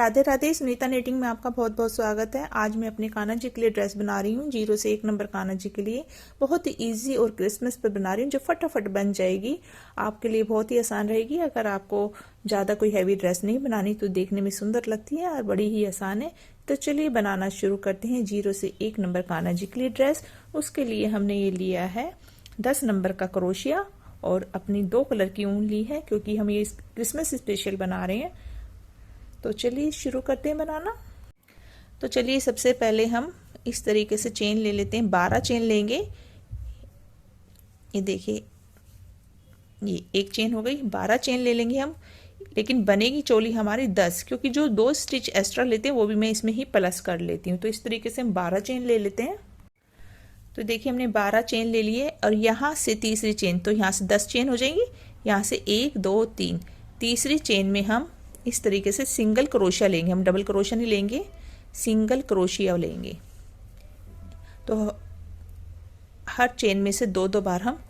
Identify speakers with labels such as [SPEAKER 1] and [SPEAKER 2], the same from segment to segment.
[SPEAKER 1] Radhe Radhe. Sunita netting में आपका बहुत बहुत स्वागत है। आज मैं अपने कान्हा जी के लिए ड्रेस बना रही हूँ। 0 से 1 नंबर कान्हा जी के लिए बहुत ही इजी और क्रिसमस पर बना रही हूँ, जो फटाफट बन जाएगी। आपके लिए बहुत ही आसान रहेगी। अगर आपको ज़्यादा कोई हैवी ड्रेस नहीं बनानी तो देखने में सुंदर लगती है और बड़ी ही आसान है। तो चलिए बनाना शुरू करते हैं 0 से 1 नंबर कान्हा जी के लिए ड्रेस। उसके लिए हमने ये लिया है 10 नंबर का क्रोशिया और अपनी 2 कलर की ऊन ली है, क्योंकि हम ये क्रिसमस स्पेशल बना रहे हैं। तो चलिए शुरू करते हैं बनाना। तो चलिए सबसे पहले हम इस तरीके से चेन ले लेते हैं। 12 चेन लेंगे। ये देखिए, ये एक चेन हो गई। 12 चेन ले लेंगे हम, लेकिन बनेगी चोली हमारी 10, क्योंकि जो 2 स्टिच एक्स्ट्रा लेते हैं वो भी मैं इसमें ही प्लस कर लेती हूँ। तो इस तरीके से हम 12 चेन ले लेते हैं। तो देखिए हमने 12 चेन ले लिए और यहाँ से तीसरी चेन, तो यहाँ से 10 चेन हो जाएंगी। यहाँ से 1 2 3, तीसरी चेन में हम इस तरीके से सिंगल क्रोशिया लेंगे। हम डबल क्रोशिया नहीं लेंगे, सिंगल क्रोशिया लेंगे। तो हर चेन में से 2 2 बार हम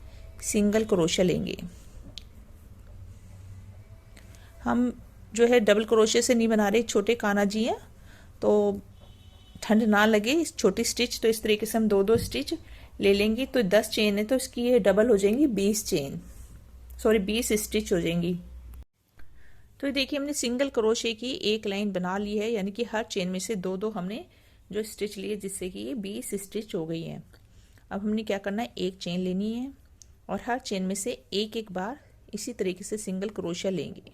[SPEAKER 1] सिंगल क्रोशिया लेंगे। हम जो है डबल क्रोशिया से नहीं बना रहे, छोटे कान्हा जी हैं तो ठंड ना लगे इस छोटी स्टिच। तो इस तरीके से हम 2 2 स्टिच ले लेंगे। तो 10 चेन है तो इसकी ये डबल हो जाएंगी 20 चेन, सॉरी 20 स्टिच हो जाएंगी। तो देखिए हमने सिंगल क्रोशे की एक लाइन बना ली है, यानी कि हर चेन में से 2 2 हमने जो स्टिच लिए, जिससे कि ये 20 स्टिच हो गई है। अब हमने क्या करना है, एक चेन लेनी है और हर चेन में से एक एक बार इसी तरीके से सिंगल क्रोशिया लेंगे।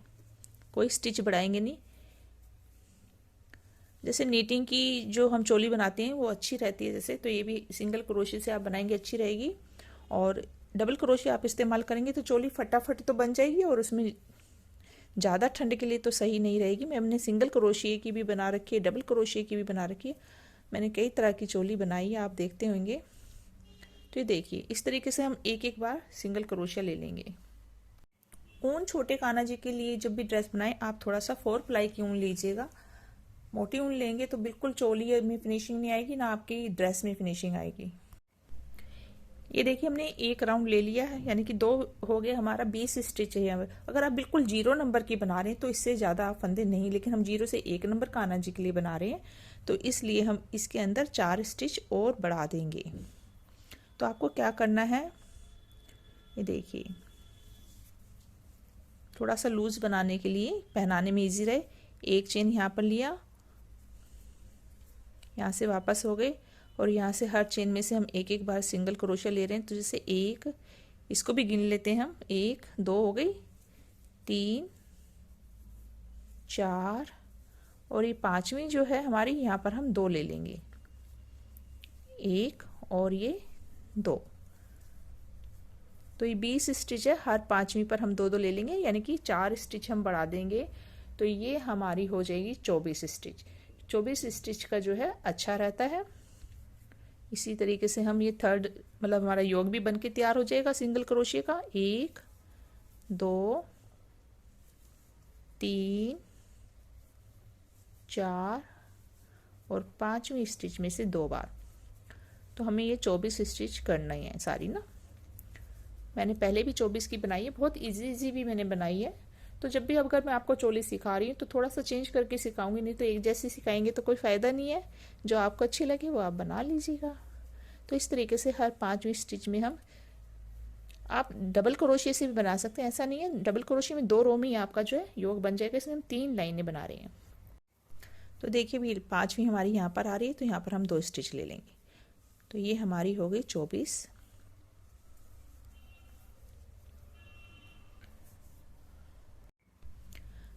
[SPEAKER 1] कोई स्टिच बढ़ाएंगे नहीं। जैसे नीटिंग की जो हम चोली बनाते हैं वो अच्छी रहती है जैसे, तो ये भी सिंगल क्रोशिया से आप बनाएंगे अच्छी रहेगी। और डबल क्रोशिया आप इस्तेमाल करेंगे तो चोली फटाफट तो बन जाएगी और उसमें ज़्यादा ठंड के लिए तो सही नहीं रहेगी। मैं हमने सिंगल क्रोशिया की भी बना रखी है, डबल क्रोशिया की भी बना रखी है। मैंने कई तरह की चोली बनाई है, आप देखते होंगे। तो ये देखिए इस तरीके से हम एक एक बार सिंगल क्रोशिया ले लेंगे। ऊन छोटे कान्हा जी के लिए जब भी ड्रेस बनाएं आप थोड़ा सा 4 प्लाई की ऊन लीजिएगा। मोटी ऊन लेंगे तो बिल्कुल चोली में फिनिशिंग नहीं आएगी, ना आपकी ड्रेस में फिनिशिंग आएगी। ये देखिए हमने एक राउंड ले लिया है, यानी कि 2 हो गए, हमारा 20 स्टिच है। अगर आप बिल्कुल 0 नंबर की बना रहे हैं तो इससे ज़्यादा आप फंदे नहीं, लेकिन हम 0 से 1 नंबर कान्हा जी के लिए बना रहे हैं तो इसलिए हम इसके अंदर 4 स्टिच और बढ़ा देंगे। तो आपको क्या करना है, ये देखिए थोड़ा सा लूज बनाने के लिए, पहनाने में ईजी रहे, एक चेन यहाँ पर लिया, यहाँ से वापस हो गए और यहाँ से हर चेन में से हम एक एक बार सिंगल क्रोशिया ले रहे हैं। तो जैसे एक, इसको भी गिन लेते हैं हम, 1 2 हो गई, 3 4 और ये 5वीं जो है हमारी, यहाँ पर हम 2 ले लेंगे, 1 और ये 2। तो ये 20 स्टिच है, हर 5वीं पर हम 2 2 ले लेंगे, यानी कि 4 स्टिच हम बढ़ा देंगे। तो ये हमारी हो जाएगी 24 स्टिच। 24 स्टिच का जो है अच्छा रहता है। इसी तरीके से हम ये थर्ड, मतलब हमारा योग भी बन के तैयार हो जाएगा सिंगल क्रोशिया का। 1 2 3 4 और 5वीं स्टिच में से 2 बार। तो हमें ये 24 स्टिच करना ही है सारी ना। मैंने पहले भी 24 की बनाई है, बहुत इजी भी मैंने बनाई है। तो जब भी अगर मैं आपको चोली सिखा रही हूँ तो थोड़ा सा चेंज करके सिखाऊंगी, नहीं तो एक जैसी सिखाएंगे तो कोई फ़ायदा नहीं है। जो आपको अच्छी लगे वो आप बना लीजिएगा। तो इस तरीके से हर 5वीं स्टिच में हम, आप डबल क्रोशिया से भी बना सकते हैं, ऐसा नहीं है। डबल क्रोशिया में 2 रो में ही आपका जो है योग बन जाएगा। इसमें हम 3 लाइनें बना रहे हैं। तो देखिए भी 5वीं हमारी यहाँ पर आ रही है, तो यहाँ पर हम 2 स्टिच ले लेंगे। तो ये हमारी हो गई 24।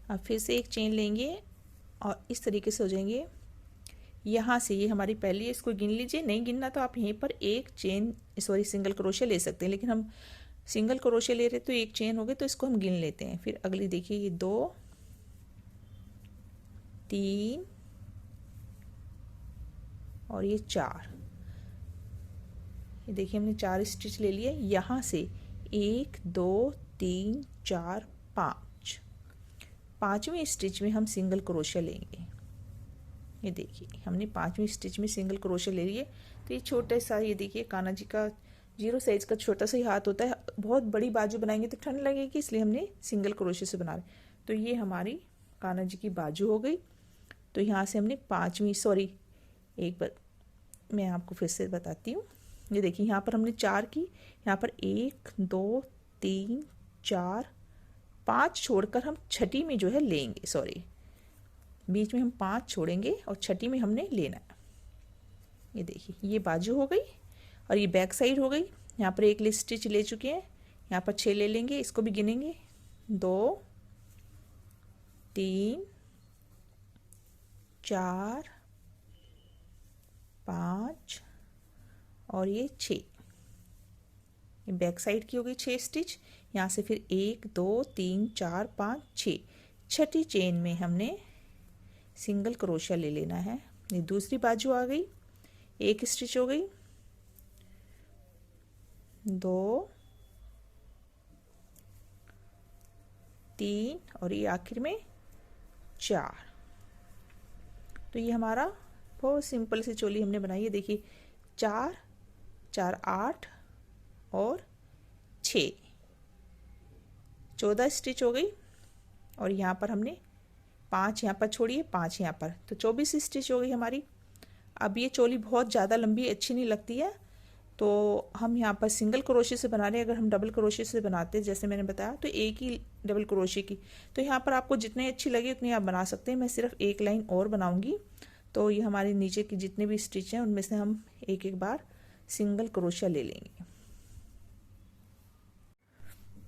[SPEAKER 1] अब फिर से एक चेन लेंगे और इस तरीके से हो जाएंगे। यहाँ से ये हमारी पहली है, इसको गिन लीजिए। नहीं गिनना तो आप यहीं पर एक चेन, सॉरी सिंगल क्रोशिया ले सकते हैं, लेकिन हम सिंगल क्रोशिया ले रहे तो एक चेन हो गई, तो इसको हम गिन लेते हैं। फिर अगली देखिए ये 2 3 और ये 4। ये देखिए हमने 4 स्टिच ले लिए। यहाँ से 1 2 3 4 5, 5वीं स्टिच में हम सिंगल क्रोशिया लेंगे। ये देखिए हमने 5वीं स्टिच में सिंगल क्रोशिया ले लिए। तो ये छोटा सा, ये देखिए कान्हा जी का 0 साइज का छोटा सा ही हाथ होता है। बहुत बड़ी बाजू बनाएंगे तो ठंड लगेगी, इसलिए हमने सिंगल क्रोशिया से बना रहे। तो ये हमारी कान्हा जी की बाजू हो गई। तो यहाँ से हमने पाँचवीं, सॉरी एक बार मैं आपको फिर से बताती हूँ। ये देखिए यहाँ पर हमने 4 की, यहाँ पर 1 2 3 4 5 छोड़कर हम छठी में जो है लेंगे, सॉरी बीच में हम 5 छोड़ेंगे और छठी में हमने लेना है। ये देखिए ये बाजू हो गई और ये बैक साइड हो गई। यहाँ पर एक स्टिच ले चुके हैं, यहाँ पर 6 ले लेंगे, इसको भी गिनेंगे 2 3 4 5 और ये 6। ये बैक साइड की हो गई 6 स्टिच। यहाँ से फिर 1 2 3 4 5 6, छठी चेन में हमने सिंगल क्रोशिया ले लेना है। ये दूसरी बाजू आ गई, एक स्टिच हो गई, 2 3 और ये आखिर में 4। तो ये हमारा बहुत सिंपल सी चोली हमने बनाई है। देखिए 4 4 8 और 6, 14 स्टिच हो गई और यहाँ पर हमने 5 यहाँ पर छोड़िए, 5 यहाँ पर, तो 24 स्टिच हो गई हमारी। अब ये चोली बहुत ज़्यादा लंबी अच्छी नहीं लगती है, तो हम यहाँ पर सिंगल क्रोशे से बना रहे हैं। अगर हम डबल क्रोशे से बनाते हैं जैसे मैंने बताया तो एक ही डबल क्रोशे की, तो यहाँ पर आपको जितनी अच्छी लगे उतनी आप बना सकते हैं। मैं सिर्फ एक लाइन और बनाऊंगी। तो ये हमारे नीचे की जितने भी स्टिच हैं उनमें से हम एक एक बार सिंगल क्रोशिया ले लेंगे।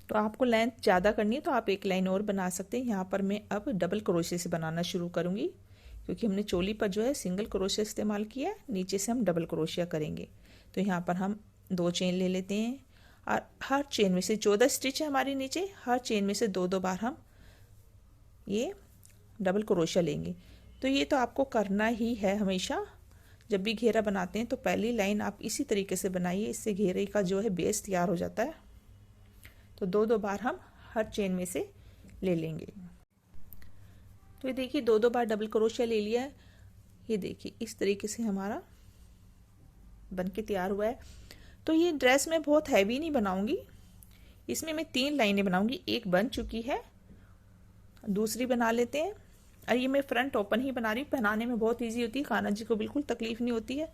[SPEAKER 1] तो आपको लेंथ ज़्यादा करनी है तो आप एक लाइन और बना सकते हैं। यहाँ पर मैं अब डबल क्रोशे से बनाना शुरू करूँगी, क्योंकि हमने चोली पर जो है सिंगल क्रोशिया इस्तेमाल किया है, नीचे से हम डबल क्रोशिया करेंगे। तो यहाँ पर हम 2 चेन ले लेते हैं और हर चेन में से 14 स्टिच है हमारे नीचे, हर चेन में से 2 2 बार हम ये डबल क्रोशिया लेंगे। तो ये तो आपको करना ही है हमेशा, जब भी घेरा बनाते हैं तो पहली लाइन आप इसी तरीके से बनाइए, इससे घेरे का जो है बेस तैयार हो जाता है। तो 2 2 बार हम हर चेन में से ले लेंगे। तो ये देखिए 2 2 बार डबल क्रोशिया ले लिया है। ये देखिए इस तरीके से हमारा बन के तैयार हुआ है। तो ये ड्रेस मैं बहुत हैवी नहीं बनाऊंगी, इसमें मैं 3 लाइनें बनाऊंगी। एक बन चुकी है, दूसरी बना लेते हैं। और ये मैं फ्रंट ओपन ही बना रही हूँ, पहनाने में बहुत इजी होती है, कान्हा जी को बिल्कुल तकलीफ नहीं होती है।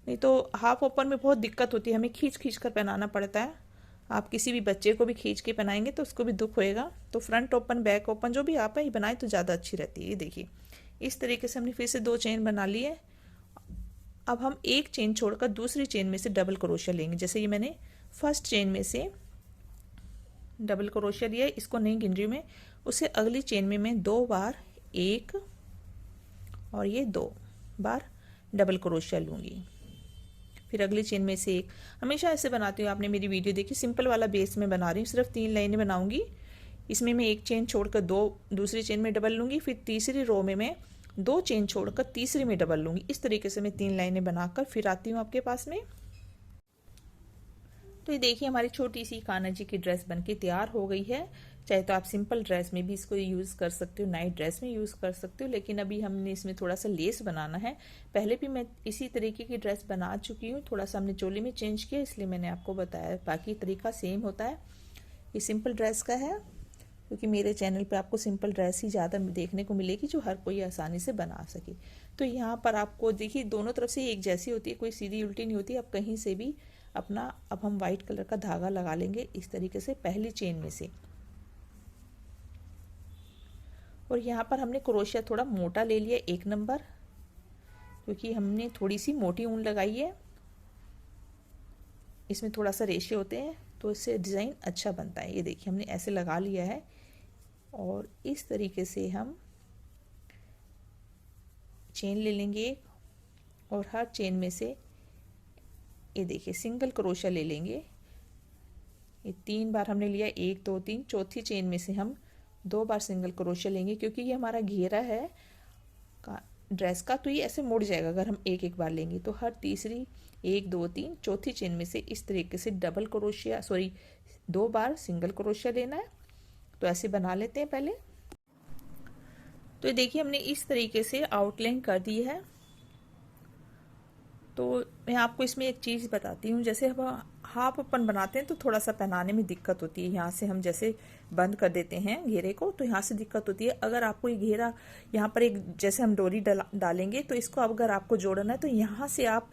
[SPEAKER 1] नहीं तो हाफ ओपन में बहुत दिक्कत होती है, हमें खींच खींच कर पहनाना पड़ता है। आप किसी भी बच्चे को भी खींच के पहनाएंगे तो उसको भी दुख होएगा। तो फ्रंट ओपन बैक ओपन जो भी आप है बनाए तो ज़्यादा अच्छी रहती है। ये देखिए इस तरीके से हमने फिर से 2 चेन बना ली है। अब हम एक चेन छोड़कर दूसरी चेन में से डबल क्रोशिया लेंगे। जैसे ये मैंने फर्स्ट चेन में से डबल क्रोशिया लिया है, इसको नहीं गिन रही मैं, उसे अगली चेन में मैं 2 बार 1 और ये 2 बार डबल क्रोशिया लूँगी। फिर अगली चेन में से एक, हमेशा ऐसे बनाती हूँ। आपने मेरी वीडियो देखी, सिंपल वाला बेस में बना रही हूँ, सिर्फ 3 लाइनें बनाऊंगी। इसमें मैं एक चेन छोड़कर 2 दूसरी चेन में डबल लूँगी, फिर तीसरी रो में मैं 2 चेन छोड़कर तीसरी में डबल लूँगी। इस तरीके से मैं 3 लाइनें बनाकर फिर आती हूँ आपके पास में। तो ये देखिए हमारी छोटी सी कान्हा जी की ड्रेस बनके तैयार हो गई है। चाहे तो आप सिंपल ड्रेस में भी इसको यूज़ कर सकते हो, नाइट ड्रेस में यूज़ कर सकते हो, लेकिन अभी हमने इसमें थोड़ा सा लेस बनाना है। पहले भी मैं इसी तरीके की ड्रेस बना चुकी हूँ, थोड़ा सा हमने चोली में चेंज किया इसलिए मैंने आपको बताया, बाकी तरीका सेम होता है। ये सिंपल ड्रेस का है, क्योंकि मेरे चैनल पे आपको सिंपल ड्रेस ही ज़्यादा देखने को मिलेगी जो हर कोई आसानी से बना सके। तो यहाँ पर आपको देखिए दोनों तरफ से एक जैसी होती है, कोई सीधी उल्टी नहीं होती। आप कहीं से भी अपना, अब हम वाइट कलर का धागा लगा लेंगे इस तरीके से पहली चेन में से। और यहाँ पर हमने क्रोशिया थोड़ा मोटा ले लिया 1 नंबर, क्योंकि हमने थोड़ी सी मोटी ऊन लगाई है, इसमें थोड़ा सा रेशे होते हैं तो इससे डिज़ाइन अच्छा बनता है। ये देखिए हमने ऐसे लगा लिया है और इस तरीके से हम चेन ले लेंगे और हर चेन में से ये देखिए सिंगल क्रोशिया ले लेंगे। ये 3 बार हमने लिया, 1 2 3, चौथी चेन में से हम 2 बार सिंगल क्रोशिया लेंगे, क्योंकि ये हमारा घेरा है ड्रेस का, तो ये ऐसे मुड़ जाएगा अगर हम एक एक बार लेंगे। तो हर तीसरी 1 2 3 चौथी चेन में से इस तरीके से डबल क्रोशिया, सॉरी 2 बार सिंगल क्रोशिया लेना है। तो ऐसे बना लेते हैं पहले। तो ये देखिए हमने इस तरीके से आउटलाइन कर दी है। तो मैं आपको इसमें एक चीज़ बताती हूँ, जैसे अब हाफ अपन बनाते हैं तो थोड़ा सा पहनाने में दिक्कत होती है। यहाँ से हम जैसे बंद कर देते हैं घेरे को तो यहाँ से दिक्कत होती है। अगर आपको ये घेरा यहाँ पर एक जैसे हम डोरी डालेंगे तो इसको अगर आपको जोड़ना है तो यहाँ से आप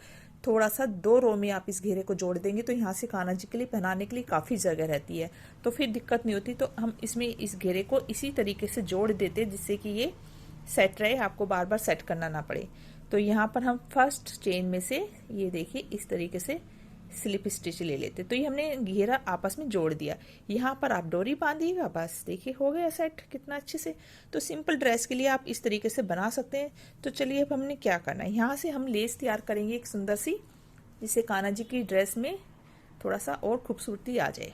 [SPEAKER 1] थोड़ा सा 2 रो में आप इस घेरे को जोड़ देंगे तो यहाँ से कान्हा जी के लिए पहनाने के लिए काफ़ी जगह रहती है, तो फिर दिक्कत नहीं होती। तो हम इसमें इस घेरे को इसी तरीके से जोड़ देते जिससे कि ये सेट रहे, आपको बार बार सेट करना ना पड़े। तो यहाँ पर हम फर्स्ट चेन में से ये देखिए इस तरीके से स्लिप स्टिच ले लेते। तो ये हमने घेरा आपस में जोड़ दिया। यहाँ पर आप डोरी बांधिएगा, बस देखिए हो गया सेट कितना अच्छे से। तो सिंपल ड्रेस के लिए आप इस तरीके से बना सकते हैं। तो चलिए अब हमने क्या करना है, यहाँ से हम लेस तैयार करेंगे एक सुंदर सी, जिससे कान्हा जी की ड्रेस में थोड़ा सा और खूबसूरती आ जाए।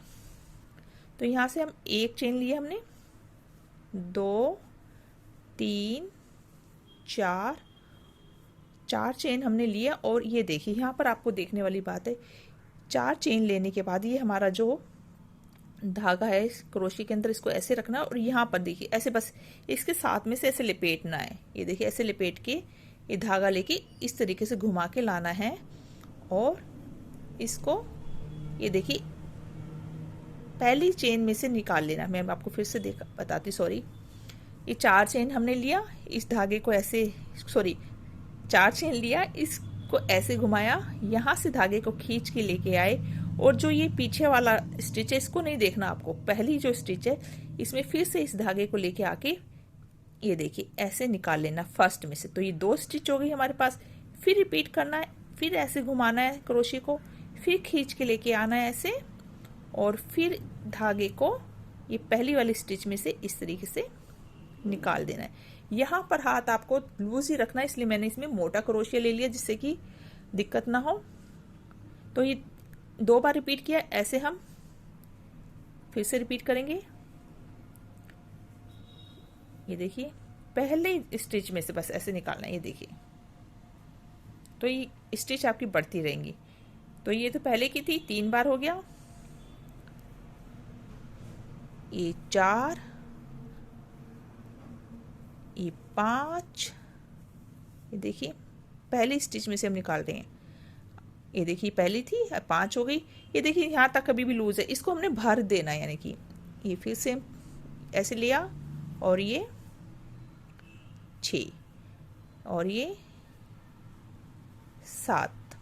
[SPEAKER 1] तो यहाँ से हम एक चेन लिए हमने, 2 3 4 चेन हमने लिया। और ये देखिए यहाँ पर आपको देखने वाली बात है, 4 चेन लेने के बाद ये हमारा जो धागा है क्रोशे के अंदर इसको ऐसे रखना है और यहाँ पर देखिए ऐसे बस इसके साथ में से ऐसे लपेटना है। ये देखिए ऐसे लपेट के ये धागा लेके इस तरीके से घुमा के लाना है और इसको ये देखिए पहली चेन में से निकाल लेना। मैं आपको फिर से बताती, सॉरी। ये 4 चेन हमने लिया, इस धागे को ऐसे 4 चेन लिया, इसको ऐसे घुमाया, यहाँ से धागे को खींच के लेके आए और जो ये पीछे वाला स्टिच है इसको नहीं देखना आपको, पहली जो स्टिच है इसमें फिर से इस धागे को लेके आके ये देखिए ऐसे निकाल लेना फर्स्ट में से। तो ये 2 स्टिच हो गई हमारे पास। फिर रिपीट करना है, फिर ऐसे घुमाना है क्रोशे को, फिर खींच के लेके आना है ऐसे और फिर धागे को ये पहली वाली स्टिच में से इस तरीके से निकाल देना है। यहाँ पर हाथ आपको लूज ही रखना है, इसलिए मैंने इसमें मोटा क्रोशिया ले लिया जिससे कि दिक्कत ना हो। तो ये 2 बार रिपीट किया, ऐसे हम फिर से रिपीट करेंगे। ये देखिए पहले स्टिच में से बस ऐसे निकालना है, ये देखिए। तो ये स्टिच आपकी बढ़ती रहेंगी। तो ये तो पहले की थी, 3 बार हो गया। ये 4, ये 5, ये देखिए पहली स्टिच में से हम निकाल रहे हैं। ये देखिए पहली थी, 5 हो गई। ये देखिए यहाँ तक अभी भी लूज है, इसको हमने भर देना है, यानी कि ये फिर से ऐसे लिया और ये 6 और ये 7।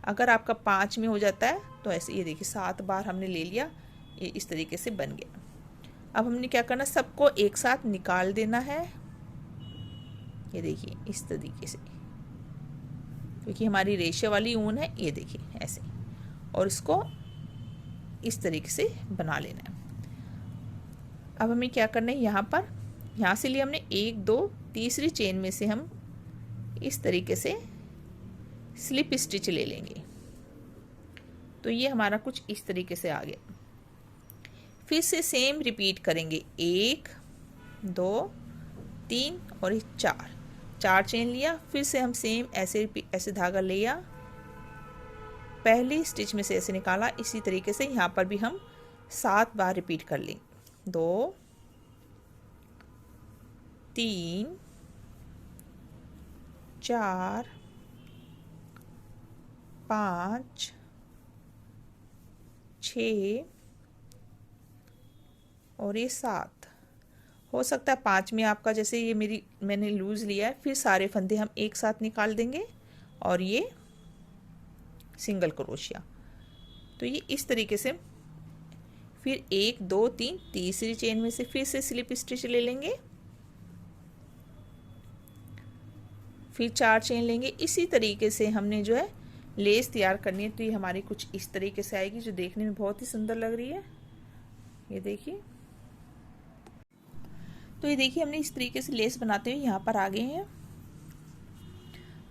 [SPEAKER 1] अगर आपका 5 में हो जाता है तो ऐसे ये देखिए 7 बार हमने ले लिया, ये इस तरीके से बन गया। अब हमने क्या करना, सबको एक साथ निकाल देना है। ये देखिए इस तरीके से, क्योंकि हमारी रेशे वाली ऊन है, ये देखिए ऐसे, और इसको इस तरीके से बना लेना है। अब हमें क्या करना है, यहाँ से लिए हमने 1 2 तीसरी चेन में से हम इस तरीके से स्लिप स्टिच ले लेंगे। तो ये हमारा कुछ इस तरीके से आ गया। फिर से सेम रिपीट करेंगे, 1 2 3 और 4 चेन लिया। फिर से हम सेम ऐसे धागा लिया, पहली स्टिच में से ऐसे निकाला। इसी तरीके से यहाँ पर भी हम 7 बार रिपीट कर लेंगे, 2 3 4 5 6 और ये 7। हो सकता है 5 में आपका, जैसे ये मैंने लूज लिया है, फिर सारे फंदे हम एक साथ निकाल देंगे और ये सिंगल क्रोशिया। तो ये इस तरीके से फिर 1 2 3 तीसरी चेन में से फिर से स्लिप स्टिच ले लेंगे, फिर 4 चेन लेंगे। इसी तरीके से हमने जो है लेस तैयार करनी है। तो ये हमारी कुछ इस तरीके से आएगी, जो देखने में बहुत ही सुंदर लग रही है। ये देखिए, तो ये देखिए हमने इस तरीके से लेस बनाते हुए यहाँ पर आ गए हैं।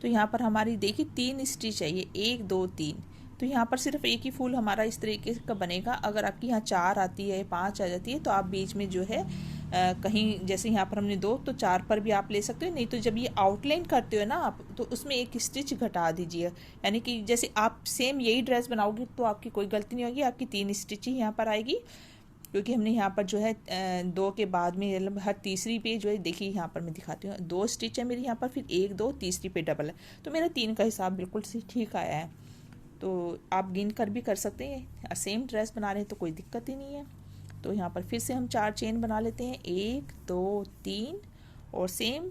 [SPEAKER 1] तो यहाँ पर हमारी देखिए 3 स्टिच है, ये 1 2 3। तो यहाँ पर सिर्फ एक ही फूल हमारा इस तरीके का बनेगा। अगर आपकी यहाँ 4 आती है, 5 आ जाती है, तो आप बीच में जो है कहीं, जैसे यहाँ पर हमने 2, तो 4 पर भी आप ले सकते हो। नहीं तो जब ये आउटलाइन करते हो ना आप, तो उसमें एक स्टिच घटा दीजिए। यानी कि जैसे आप सेम यही ड्रेस बनाओगे तो आपकी कोई गलती नहीं होगी, आपकी 3 स्टिच ही यहाँ पर आएगी। क्योंकि हमने यहाँ पर जो है 2 के बाद में मतलब हर तीसरी पे जो है, देखिए यहाँ पर मैं दिखाती हूँ, 2 स्टिच है मेरी यहाँ पर, फिर 1 2 तीसरी पे डबल है। तो मेरा 3 का हिसाब बिल्कुल ठीक आया है। तो आप गिन कर भी कर सकते हैं। सेम ड्रेस बना रहे हैं तो कोई दिक्कत ही नहीं है। तो यहाँ पर फिर से हम 4 चेन बना लेते हैं, 1 2 3, और सेम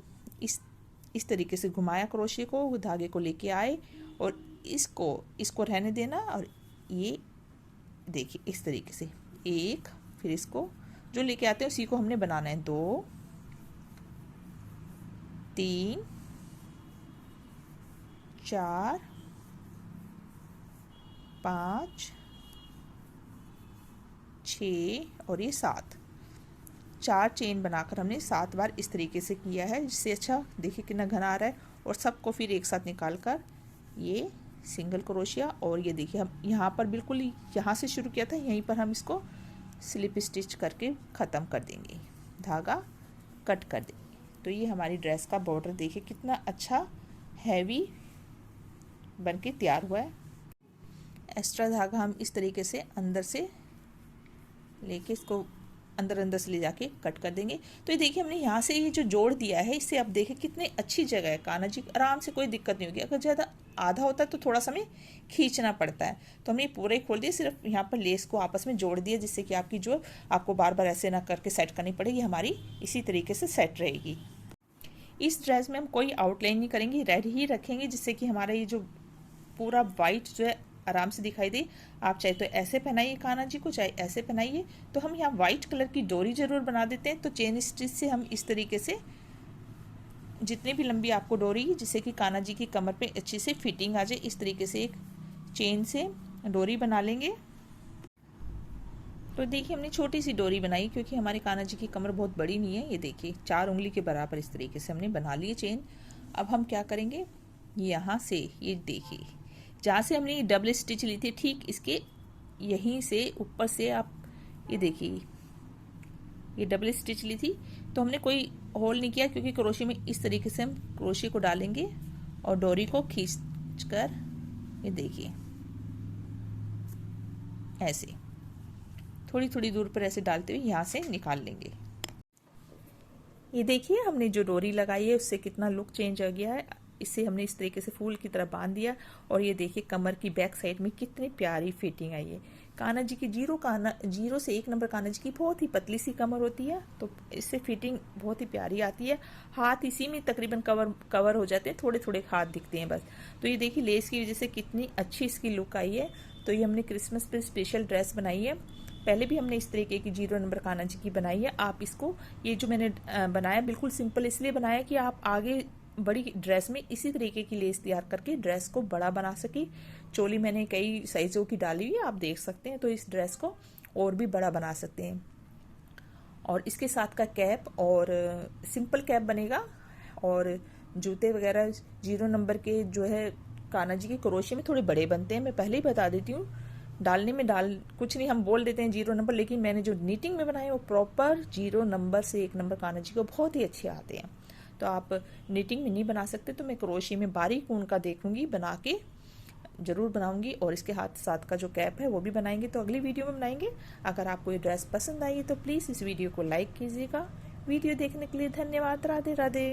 [SPEAKER 1] इस तरीके से घुमाया क्रोशे को, धागे को लेके आए और इसको रहने देना। और ये देखिए इस तरीके से एक, फिर इसको जो लेके आते हैं उसी को हमने बनाना है, 2 3 4 5 6 और ये 7। 4 चेन बनाकर हमने 7 बार इस तरीके से किया है, जिससे अच्छा देखिए कितना घना आ रहा है। और सबको फिर एक साथ निकाल कर ये सिंगल क्रोशिया, और ये देखिए हम यहाँ पर बिल्कुल यहाँ से शुरू किया था, यहीं पर हम इसको स्लिप स्टिच करके ख़त्म कर देंगे, धागा कट कर देंगे। तो ये हमारी ड्रेस का बॉर्डर देखिए कितना अच्छा हैवी बन के तैयार हुआ है। एक्स्ट्रा धागा हम इस तरीके से अंदर से लेके इसको अंदर से ले जाके कट कर देंगे। तो ये देखिए हमने यहाँ से ये जो जोड़ दिया है, इससे आप देखें कितनी अच्छी जगह है, कान्हा जी आराम से कोई दिक्कत नहीं होगी। अगर ज़्यादा आधा होता है तो थोड़ा सा हमें खींचना पड़ता है। तो हमने पूरा ही खोल दिया, सिर्फ यहाँ पर लेस को आपस में जोड़ दिया, जिससे कि आपकी जो आपको बार बार ऐसे ना करके सेट करनी पड़ेगी, हमारी इसी तरीके से सेट रहेगी। इस ड्रेस में हम कोई आउटलाइन नहीं करेंगे, रेड ही रखेंगे, जिससे कि हमारा ये जो पूरा वाइट जो है आराम से दिखाई दे। आप चाहे तो ऐसे पहनाइए कान्हा जी को, चाहे ऐसे पहनाइए। तो हम यहाँ वाइट कलर की डोरी जरूर बना देते हैं। तो चेन स्टिच से हम इस तरीके से जितनी भी लंबी आपको डोरी, जिससे कि कान्हा जी की कमर पे अच्छी से फिटिंग आ जाए, इस तरीके से एक चेन से डोरी बना लेंगे। तो देखिए हमने छोटी सी डोरी बनाई, क्योंकि हमारे कान्हा जी की कमर बहुत बड़ी नहीं है। ये देखिए 4 उंगली के बराबर इस तरीके से हमने बना ली चेन। अब हम क्या करेंगे, यहाँ से ये देखिए जहाँ से हमने डबल स्टिच ली थी, ठीक इसके यहीं से ऊपर से आप ये देखिए ये डबल स्टिच ली थी, तो हमने कोई होल नहीं किया, क्योंकि क्रोशे में इस तरीके से हम क्रोशे को डालेंगे और डोरी को खींच कर ये देखिए ऐसे थोड़ी थोड़ी दूर पर ऐसे डालते हुए यहाँ से निकाल लेंगे। ये देखिए हमने जो डोरी लगाई है उससे कितना लुक चेंज हो गया है। इससे हमने इस तरीके से फूल की तरह बांध दिया, और ये देखिए कमर की बैक साइड में कितनी प्यारी फिटिंग आई है। कान्हा जी की जीरो से 1 नंबर कान्हा जी की बहुत ही पतली सी कमर होती है, तो इससे फिटिंग बहुत ही प्यारी आती है। हाथ इसी में तकरीबन कवर हो जाते हैं, थोड़े थोड़े हाथ दिखते हैं बस। तो ये देखिए लेस की वजह से कितनी अच्छी इसकी लुक आई है। तो ये हमने क्रिसमस पे स्पेशल ड्रेस बनाई है। पहले भी हमने इस तरीके की 0 नंबर कान्हा जी की बनाई है। आप इसको ये जो मैंने बनाया बिल्कुल सिंपल इसलिए बनाया कि आप आगे बड़ी ड्रेस में इसी तरीके की लेस तैयार करके ड्रेस को बड़ा बना सकी। चोली मैंने कई साइजों की डाली हुई है, आप देख सकते हैं। तो इस ड्रेस को और भी बड़ा बना सकते हैं। और इसके साथ का कैप और सिंपल कैप बनेगा, और जूते वगैरह 0 नंबर के जो है कान्हा जी के क्रोशे में थोड़े बड़े बनते हैं। मैं पहले ही बता देती हूँ, डालने में कुछ नहीं, हम बोल देते हैं 0 नंबर, लेकिन मैंने जो नीटिंग में बनाए वो प्रॉपर 0 नंबर से 1 नंबर कान्हा जी को बहुत ही अच्छे आते हैं। तो आप नीटिंग में नहीं बना सकते तो मैं क्रोशे में बारीक ऊन का देखूंगी, बना के ज़रूर बनाऊंगी। और इसके साथ का जो कैप है वो भी बनाएंगे, तो अगली वीडियो में बनाएंगे। अगर आपको ये ड्रेस पसंद आई तो प्लीज़ इस वीडियो को लाइक कीजिएगा। वीडियो देखने के लिए धन्यवाद। राधे राधे।